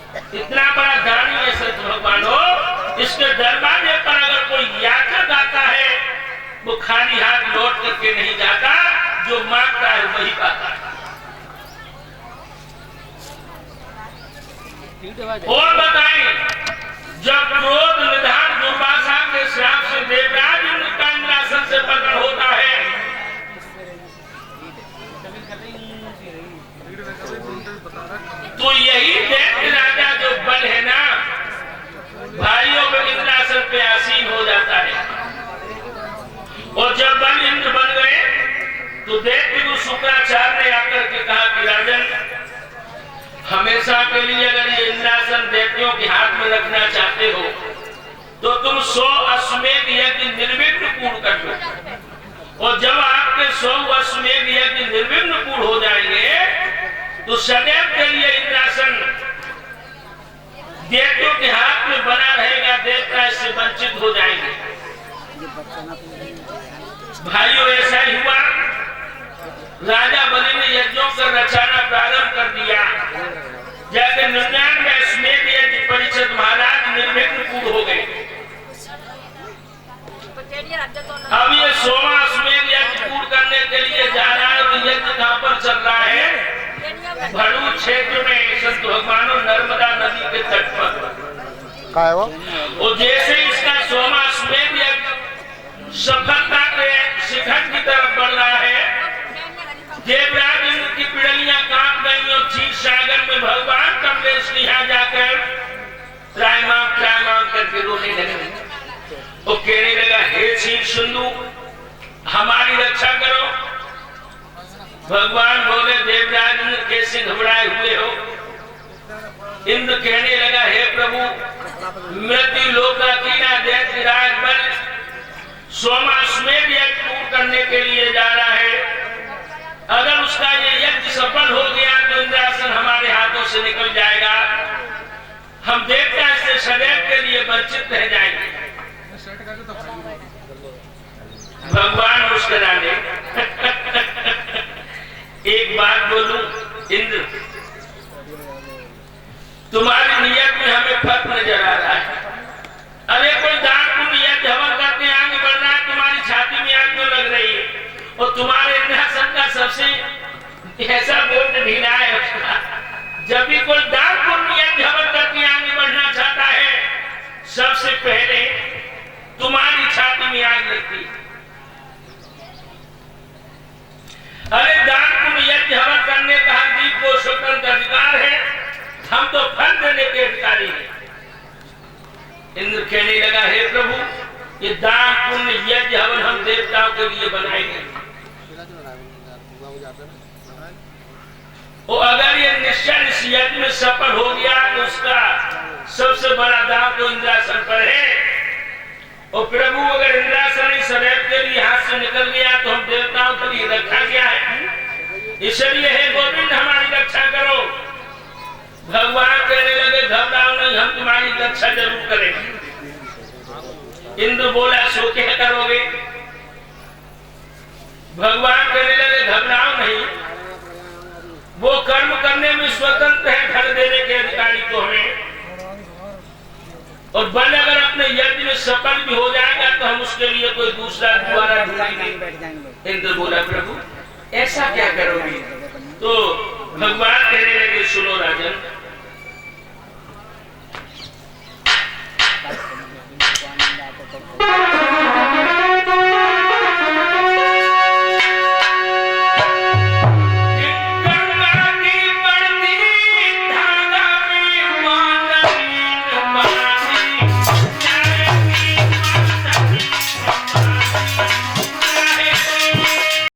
इतना बड़ा दानी है संत भगवानों, इसके दरवाजे पर अगर कोई याचक आता है वो खाली हाथ लौट करके नहीं जाता, जो मांगता है वही पाता है। और बताएं, जब क्रोध निधान दुर्वासा के श्राप से देवराज इंद्र का इंद्रासन से पकड़ होता है, तो यही दैत्य राजा जो बल है ना भाइयों में इंद्रासन पे आसीन हो जाता है। और जब बल इंद्र बन गए तो दैत्य को शुक्राचार्य ने आकर के कहा कि राजन, हमेशा के लिए अगर ये इंद्रासन दैत्यों के हाथ में रखना चाहते हो तो तुम 100 अश्वमेध यज्ञ निर्विघ्न पूर्ण कर लो। और जब आपके 100 अश्वमेध यज्ञ निर्विघ्न पूर्ण हो जाएंगे तो सदैव के लिए इंद्रासन दैत्यों के हाथ में बना रहेगा, देवता इससे वंचित हो जाएंगे। भाइयों, ऐसा ही हुआ। राजा बलि ने यज्ञों का रचाना प्रारंभ कर दिया। जाकर 99 अश्वमेध यज्ञ परिषद महाराज निर्विघ्न पूर्ण हो गए। अब ये 100वां अश्वमेध यज्ञ पूर्ण करने के लिए जा रहा है। तो यज्ञ कहां पर चल रहा है? भड़ू क्षेत्र में, संत भगवानों, नर्मदा नदी के तट पर। और जैसे इसका 100वां अश्वमेध यज्ञ सफलता के शिखर की तरफ बढ़ रहा है, देवराज इंद्र की पिड़लियां कांप गई और क्षीर सागर में भगवान कमलेश के यहाँ जाकर त्रायमाम करके रोने लगे। वो कहने लगा, हे क्षीर सिंधु, हमारी रक्षा करो। भगवान बोले, देवराज इंद्र कैसे घबराए हुए हो? इंद्र कहने लगा, हे प्रभु, मृत्यु लोकाकीना दैत्य राज बल 100वां अश्वमेध यज्ञ पूर्ण करने के लिए जा रहा है। अगर उसका ये यज्ञ सफल हो गया तो इंद्रासन हमारे हाथों से निकल जाएगा, हम देवता इससे सदैव के लिए वंचित रह जाएंगे। भगवान मुस्कुराने एक बात बोलूं इंद्र, तुम्हारी नियत में हमें फर्क नजर आ रहा है। अरे कोई दान पुण्य यज्ञ हवन करके आगे बढ़ रहा है, तुम्हारी छाती में आग क्यों लग रही है? और तुम्हारे इंद्रासन का सबसे ऐसा बोध ढीला है उसका। जब भी कोई दान पुण्य यज्ञ हवन करके आगे बढ़ना चाहता है, सबसे पहले तुम्हारी छाती में आग लगती है। अरे दान पुण्य यज्ञ हवन करने का हर जीव को स्वतंत्र अधिकार है, हम तो फल देने के अधिकारी हैं। इंद्र कहने लगा, हे प्रभु, ये दान पुण्य यज्ञ हवन हम देवताओं के लिए बनाएंगे। और अगर ये निश्चय इस यज्ञ में सफल हो गया तो उसका सबसे बड़ा दाव तो इंद्रासन पर है। और प्रभु, अगर इंद्रासन इस सदैव के लिए हाथ से निकल गया तो हम देवताओं के लिए रखा गया है। इसलिए हे गोविंद, हमारी रक्षा करो। भगवान कहने लगे, घबराओ नहीं, हम तुम्हारी रक्षा जरूर करेंगे। इंद्र बोला, सो क्या करोगे? भगवान कहने लगे, घबराओ नहीं, वो कर्म करने में स्वतंत्र है, फल देने के अधिकारी तो हमें। और बल अगर अपने यज्ञ में सफल भी हो जाएगा तो हम उसके लिए कोई दूसरा द्वारा ढूंढेंगे। इंद्र बोला, प्रभु ऐसा क्या करोगे? तो भगवान कहने लगे, सुनो राजन,